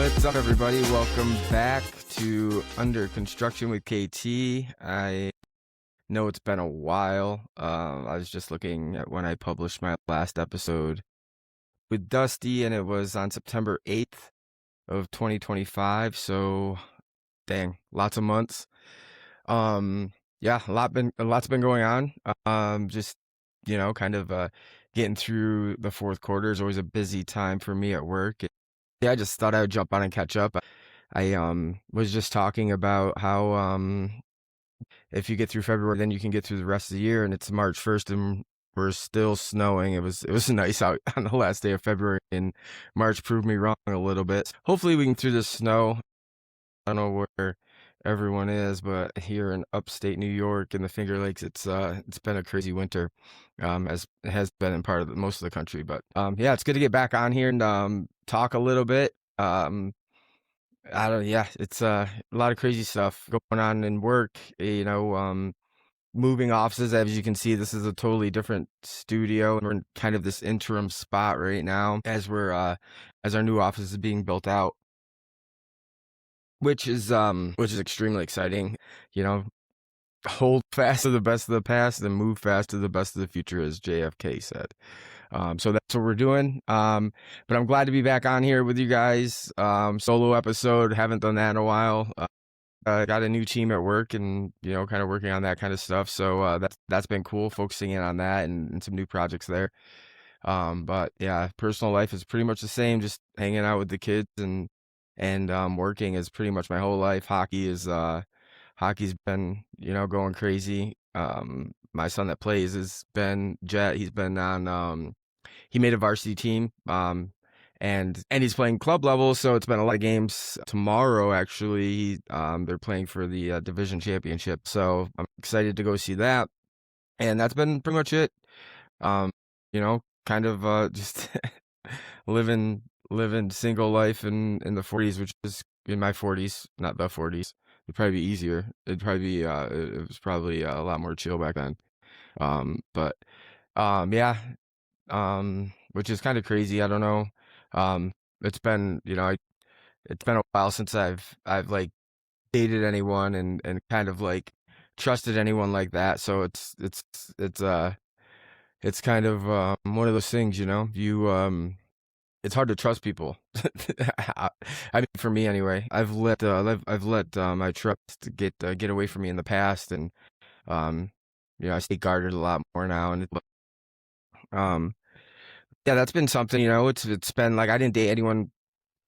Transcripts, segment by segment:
What's up, everybody? Welcome back to Under Construction with KT. I know it's been a while. I was just looking at when I published my last episode with Dusty, and it was on September 8th of 2025. So, dang, lots of months. Yeah, lots been going on. Just kind of getting through the fourth quarter is always a busy time for me at work. Yeah, I just thought I would jump on and catch up. I was just talking about how if you get through February, then you can get through the rest of the year, and it's March 1st, and we're still snowing. It was nice out on the last day of February, and March proved me wrong a little bit. Hopefully, we can through the snow. I don't know where everyone is, but here in upstate New York in the Finger Lakes, it's been a crazy winter, as it has been in part of most of the country. But yeah, it's good to get back on here and talk a little bit. Yeah, it's a lot of crazy stuff going on in work. Moving offices. As you can see, this is a totally different studio, and we're in kind of this interim spot right now as as our new office is being built out, which is extremely exciting. Hold fast to the best of the past and move fast to the best of the future, as JFK said. So that's what we're doing. But I'm glad to be back on here with you guys. Solo episode, haven't done that in a while. Got a new team at work, and kind of working on that kind of stuff. So that's been cool, focusing in on that and some new projects there. But yeah, personal life is pretty much the same, just hanging out with the kids and working is pretty much my whole life. Hockey's been, going crazy. My son that plays is Ben Jet. He's been on, he made a varsity team, and he's playing club level. So it's been a lot of games. Tomorrow, actually, they're playing for the division championship. So I'm excited to go see that. And that's been pretty much it. Kind of just living single life in the 40s, which is in my 40s, not the 40s. It'd probably be easier. It was probably a lot more chill back then. But yeah, which is kind of crazy. I don't know. It's been, it's been a while since I've like dated anyone and kind of like trusted anyone like that. So it's kind of one of those things, it's hard to trust people. I mean, for me anyway. I've let my trust get away from me in the past, and um, I stay guarded a lot more now. And um, yeah, that's been something. It's been like I didn't date anyone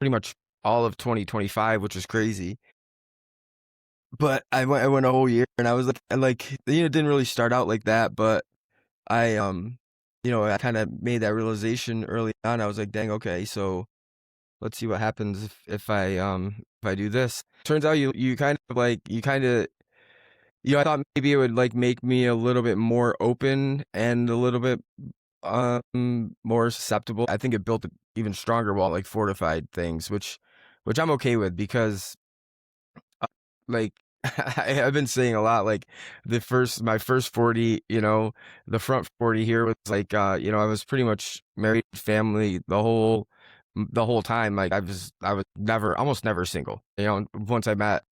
pretty much all of 2025, which is crazy. But I went a whole year, and I was like, it didn't really start out like that, but I I kind of made that realization early on. I was like, dang, okay, so let's see what happens if I do this. Turns out you kind of I thought maybe it would like make me a little bit more open and a little bit more susceptible. I think it built an even stronger wall, like fortified things, which I'm okay with, because like I've been saying a lot, like my first 40, the front 40 here was like I was pretty much married, family the whole time. Like I was never, almost never single. Once I met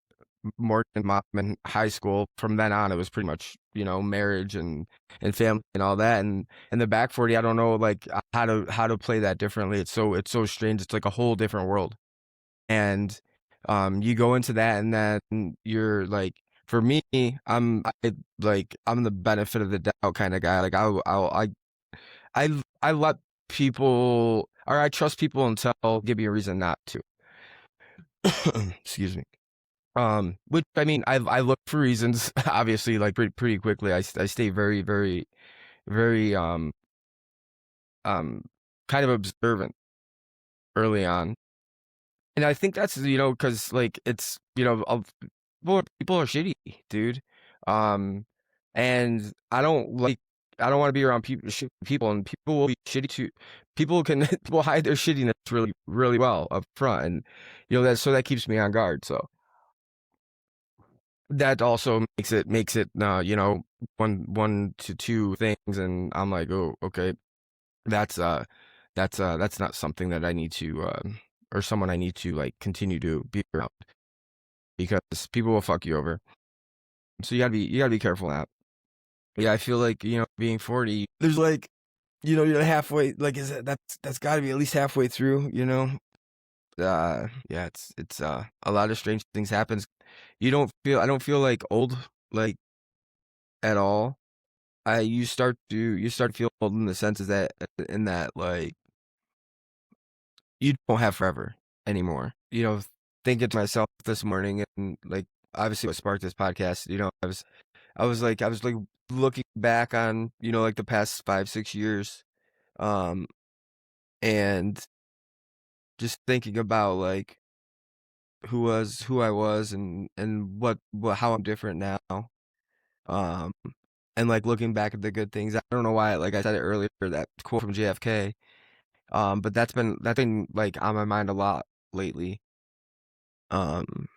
Morgan Mom in high school, from then on it was pretty much, marriage and family and all that. And the back 40, I don't know like how to play that differently. It's so strange. It's like a whole different world. And you go into that, and then you're like, for me, I'm the benefit of the doubt kind of guy. Like I let people, or I trust people until give me a reason not to. Excuse me. Which, I mean, I look for reasons, obviously, like pretty quickly. I stay very, very, very um kind of observant early on. And I think that's, because like it's, people are shitty, dude. Um, and I don't want to be around people, and people will be shitty too. People can people hide their shittiness really, really well up front, and that keeps me on guard. So that also makes it one to two things, and I'm like, oh, okay, that's that's not something that I need to or someone I need to like continue to be around, because people will fuck you over. So you gotta be careful of that. Yeah, I feel like, being 40, there's like, you're halfway, like, that's got to be at least halfway through, yeah, it's a lot of strange things happens. I don't feel like old, like, at all. You start to feel old in the sense is that, in that, like, you don't have forever anymore. Thinking to myself this morning, and like, obviously what sparked this podcast, I was like looking back on, like the past 5, 6 years, um, and just thinking about like who I was, and what how I'm different now. Um, and like looking back at the good things. I don't know why, like I said it earlier, that quote from JFK. But that's been like on my mind a lot lately. Um,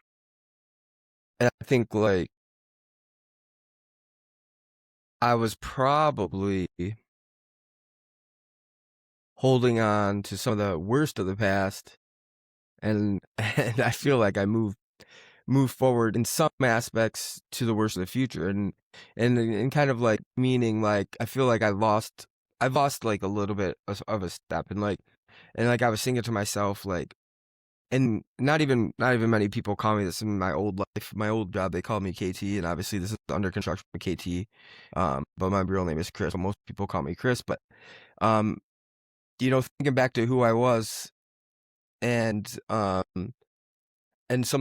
and I think like I was probably holding on to some of the worst of the past, and and I feel like I move forward in some aspects to the worst of the future, and kind of like meaning like I feel like I've lost like a little bit of a step, and like I was thinking to myself, like, and not even many people call me this in my old life, my old job. They called me KT, and obviously this is under construction for KT. But my real name is Chris. So most people call me Chris. But um, thinking back to who I was, and some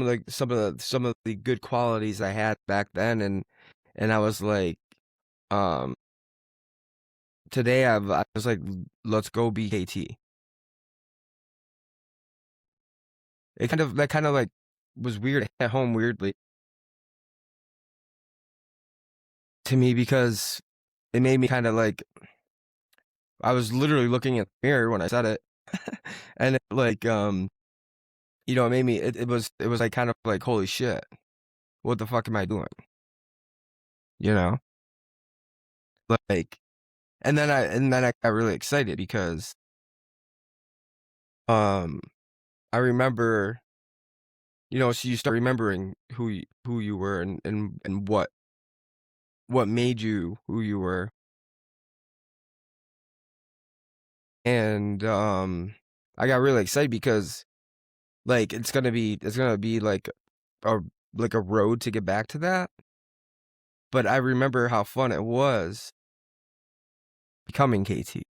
of the good qualities I had back then, and I was like, um, today I was like, let's go be KT. That kind of like was weird at home, weirdly to me, because it made me kind of like, I was literally looking at the mirror when I said it, and it like, it made me, it was like kind of like, holy shit, what the fuck am I doing? You know, like, and then I got really excited because um I remember, so you start remembering who you were, and what made you who you were, and I got really excited because like it's gonna be a like a road to get back to that. But I remember how fun it was becoming KT,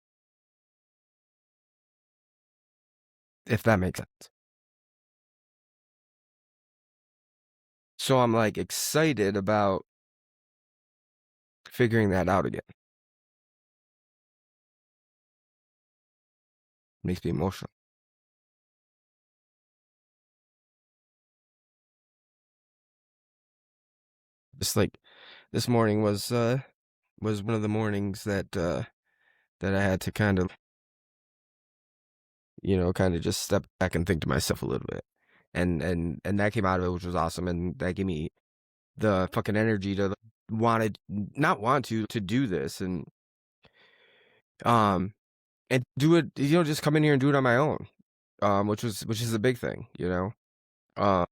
if that makes sense. So I'm like excited about figuring that out again. Makes me emotional. Just like this morning was one of the mornings that I had to kind of, kind of just step back and think to myself a little bit. And that came out of it, which was awesome, and that gave me the fucking energy to not want to do this, um and do it, just come in here and do it on my own, which is a big thing, um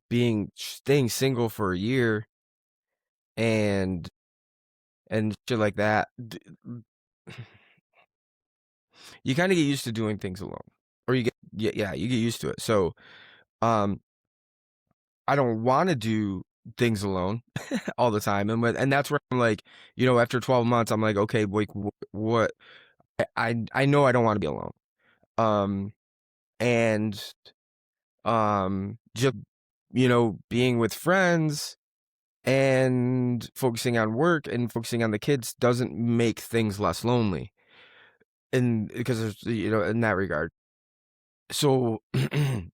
being staying single for a year, and shit like that. You kind of get used to doing things alone, or you get, yeah, you get used to it. So um I don't want to do things alone all the time, and that's where I'm like, after 12 months, I'm like, okay, wait, what? I know I don't want to be alone. Um and just, being with friends and focusing on work and focusing on the kids doesn't make things less lonely, and because there's, in that regard. So things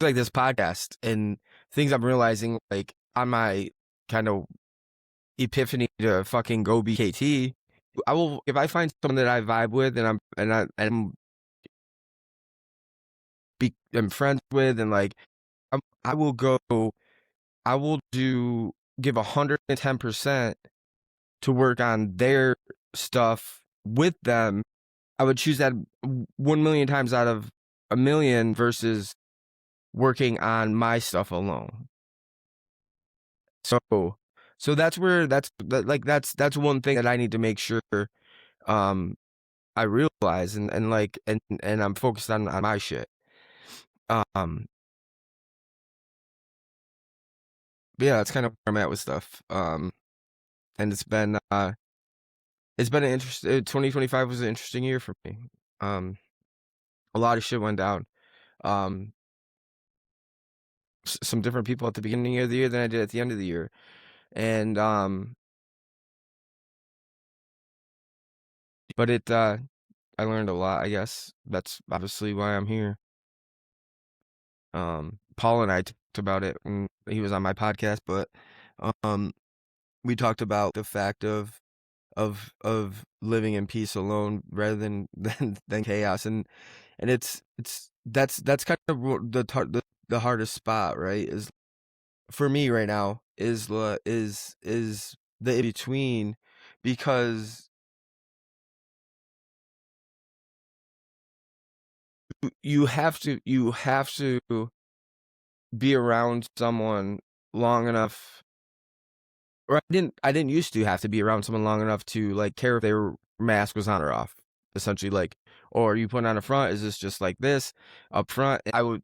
like this podcast and things I'm realizing, like, on my kind of epiphany to fucking go BKT, I will, if I find someone that I vibe with, I'm friends with, and like, I will go, I will give 110% to work on their stuff with them, I would choose that 1 million times out of a million versus working on my stuff alone. So, so that's where that's one thing that I need to make sure um I realize and like and I'm focused on my shit. Um, but yeah, that's kind of where I'm at with stuff. And it's been an interesting 2025 was an interesting year for me. Um, a lot of shit went down. Um, some different people at the beginning of the year than I did at the end of the year. And but I learned a lot, I guess. That's obviously why I'm here. Paul and I talked about it when he was on my podcast, but um we talked about the fact of living in peace alone rather than than chaos, and that's kind of the hardest spot, right? Is for me right now is the in between, because you have to be around someone long enough, or I didn't used to have to be around someone long enough to like care if their mask was on or off. Essentially, like, or you put on a front, is this just like this up front? I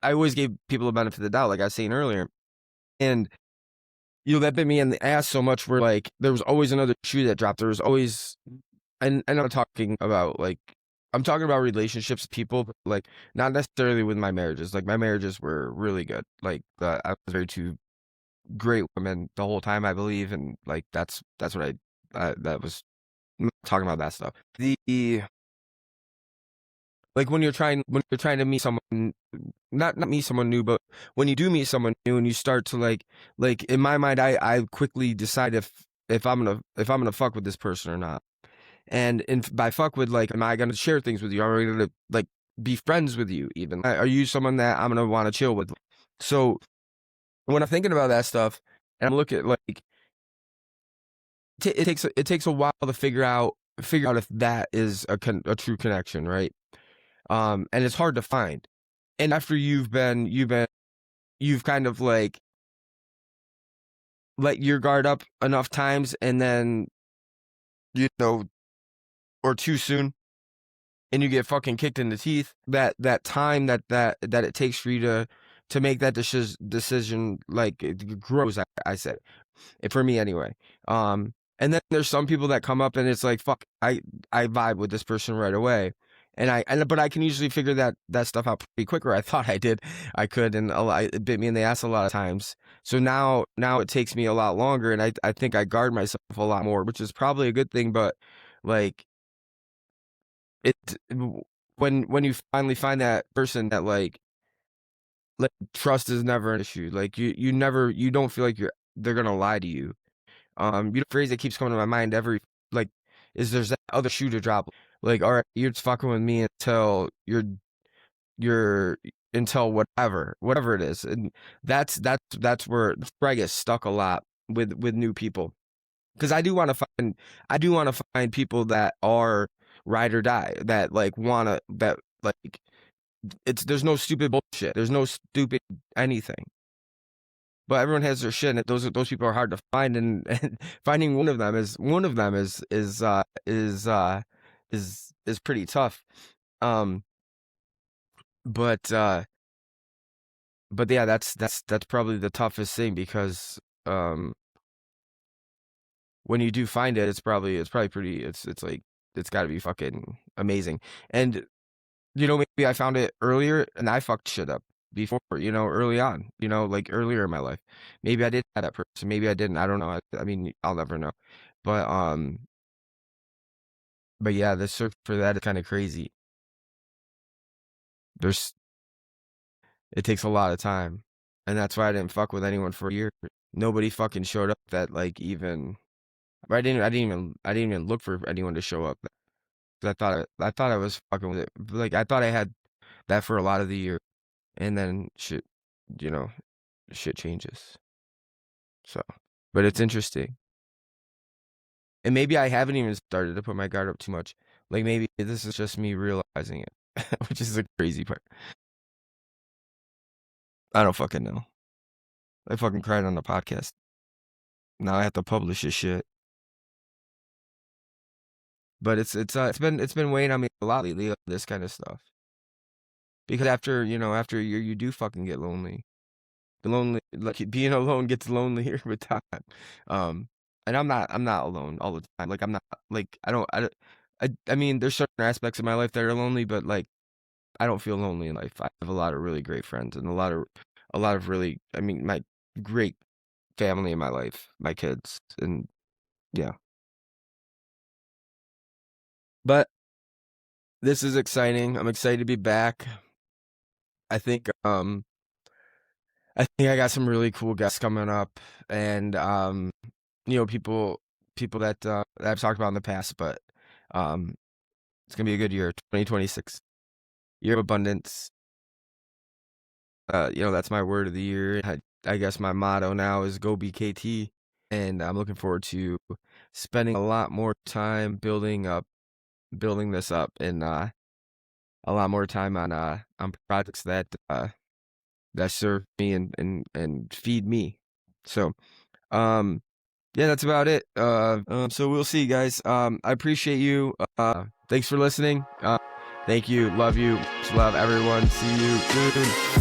always gave people the benefit of the doubt, like I was saying earlier. And that bit me in the ass so much where like there was always another shoe that dropped. There was always, and I'm talking about relationships, people, but, like, not necessarily with my marriages. Like my marriages were really good. Like I was married to great women the whole time, I believe, and like that's what that was, I'm not talking about that stuff. The Like when you're trying to meet someone, not meet someone new, but when you do meet someone new and you start to like in my mind, I quickly decide if I'm gonna fuck with this person or not. And by fuck with, like, am I gonna share things with you? Am I gonna like be friends with you even? Are you someone that I'm gonna want to chill with? So when I'm thinking about that stuff and I'm looking, like, it takes a while to figure out if that is a true connection, right? And it's hard to find. And after you've kind of like let your guard up enough times, and then, you know, or too soon, and you get fucking kicked in the teeth, that time that it takes for you to make that decision, like, it grows, I said. For me anyway. And then there's some people that come up and it's like, fuck, I vibe with this person right away. But I can usually figure that stuff out pretty quicker. I thought I could, and it bit me in the ass a lot of times. So now it takes me a lot longer, and I think I guard myself a lot more, which is probably a good thing. But like it, when you finally find that person that like trust is never an issue. Like you don't feel like they're gonna lie to you. Phrase that keeps coming to my mind every, like, is there's that other shoe to drop. Like, all right, you're just fucking with me until you're until whatever it is. And that's where I get stuck a lot with new people. Because I do want to find people that are ride or die, that like wanna that like there's no stupid bullshit. There's no stupid anything. But everyone has their shit, and those people are hard to find, and finding one of them is pretty tough. Um, but yeah, that's probably the toughest thing, because when you do find it, it's probably pretty, it's like it's got to be fucking amazing. And maybe I found it earlier and I fucked shit up before, early on, like earlier in my life. Maybe I did have that person. Maybe I didn't. I don't know. I mean, I'll never know. But yeah, the search for that is kind of crazy. There's It takes a lot of time, and that's why I didn't fuck with anyone for a year. Nobody fucking showed up that, like, even. I didn't even look for anyone to show up. 'Cause I thought I was fucking with it. Like, I thought I had that for a lot of the year, and then you know, shit changes. So, but it's interesting. And maybe I haven't even started to put my guard up too much. Like maybe this is just me realizing it, which is the crazy part. I don't fucking know. I fucking cried on the podcast. Now I have to publish this shit. But it's been weighing on me a lot lately, this kind of stuff. Because after, after a year, you do fucking get lonely. The lonely, like being alone gets lonelier with time. Um, and I'm not alone all the time. Like I'm not, like I mean, there's certain aspects of my life that are lonely, but like I don't feel lonely in life. I have a lot of really great friends and a lot of really, I mean, my great family in my life, my kids, and yeah. But this is exciting. I'm excited to be back. I think um I think I got some really cool guests coming up, and people that I've talked about in the past, but um it's gonna be a good year, 2026, year of abundance. That's my word of the year. I guess my motto now is go BKT, and I'm looking forward to spending a lot more time building this up, and a lot more time on projects that serve me and feed me. So, um, yeah, that's about it. So we'll see, guys. I appreciate you. Thanks for listening. Thank you. Love you. Much love, everyone. See you soon.